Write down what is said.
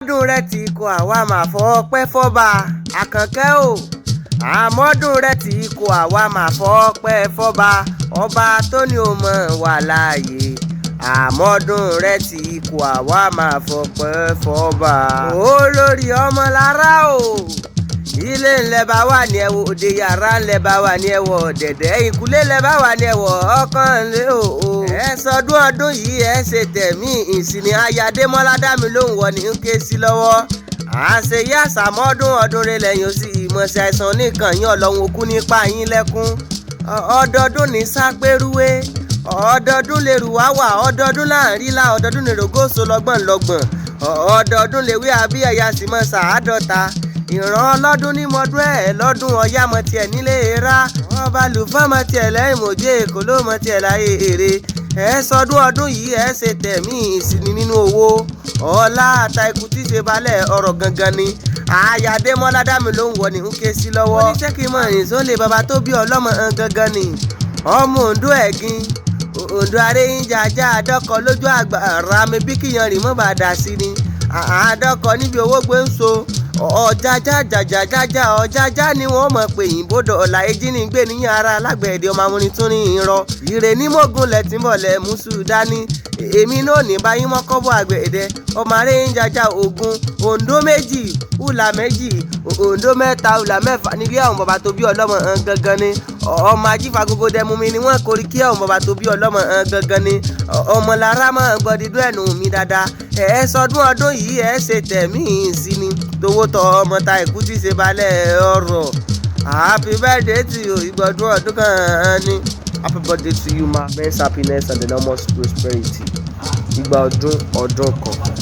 àmọ́dún rẹ ti kọ àwa máa fọpẹ́ fọ́ba àkànkẹ́ o àmọ́dún rẹ ti kọ àwa máa fọpẹ́ fọ́ba ọba tó ní o mọ̀ wà láàyè àmọ́dún rẹ ti kọ àwa máa fọpẹ́ fọ́ba. olórí ọmọlára o ilé ńlẹ̀ bá wà ní ẹ̀wọ̀ òde yàrá ńlẹ̀ bá wà ní ẹ̀wọ̀ dẹ̀dẹ̀ ìkúlé ńlẹ̀ bá wà ní ẹ̀wọ̀ ọkàn ńlẹ̀ o. ẹ sọdún ọdún yìí ẹ ṣe tẹ̀mí ìsìnì ayádemola dámi lóhùn wọ ní ké sí lọ́wọ́ àṣeyí àṣàmọ́dún ọdún rẹ lẹ́yìn ó sì ìmọ̀ọ́sẹ̀ àìsàn nìkan yín ọlọ́run òkú nípa yín lẹ́kún ọdọọdún ní sápẹ́rúwé ọdọọdún lè rù wá wà ọdọọdún láàrin lá ọdọọdún lè rògóso lọ́gbọ̀n ọdọọdún lè wí àbí ẹ̀yà sì mọ̀ sàádọ́ta ìran ọlọ́dún ní mọ́dún ẹ̀ lọ́dún ọ̀yá mọ̀ tiẹ̀ nílé ra ọba lùfọ́ mọ̀ tiẹ̀ lẹ́yìn mọ̀jẹ́ èkó ló mọ̀ tiẹ̀ láyé èrè ẹ sọdún ọdún yìí ẹ ṣe tẹ̀mí ìsinmi nínú owó ọlá àta ikú tí ṣe balẹ̀ ọ̀rọ̀ gangan ni àyàdémọ́lá dámi ló ń wọ̀ ní ké sí lọ́wọ́ oníṣẹ́ kí n mọ̀ rìn sólè bàbá tó bí ọlọ́mọ gangan ni ọmọ òǹdó ẹ̀gìn òǹdó aréyìn jàjà àdọ́kọ lójú àgbà rami bí kíyan rìn mọ́ bàdà sí ni àdọ́kọ níbi owó gbé ń so ọ̀jájá jàjàjájá ọ̀jájá ni wọ́n mọ̀ pé ìbòdò ọ̀la ejínigbé níyàn ara alágbẹ̀dẹ ọmọ amúnitún ní irọ́ ìrè ní mọ́gùn lẹ́tìmọ̀lẹ́ mùsù dání èmi náà ní báyìí mọ́kọ́bọ̀ àgbẹ̀dẹ ọmọ aréyìn jàjà ogun òǹdó méjì ùlà méjì òǹdó mẹ́ta ùlà mẹ́fà níbi àwọn bàbá tó bí ọlọ́mọ gangan ni ọmọ ajífagogo dẹmu mi ni wọ́n kórìí kí àwọn bàbá tó bí ọlọ́mọ gangan ni ọmọlára mọ́ gbọ́dídún ẹ̀nù mi dáadáa ẹ sọdún ọdún yìí ẹ ṣe tẹ̀mí sí ni tówó tọ ọmọ ta ìkú tí ṣe balẹ̀ ọ̀rọ̀ happy birthday to you ìgbọ̀dún ọdún kan ni happy birthday to you ma best happiness and enormous prosperity ìgbà ọdún kan.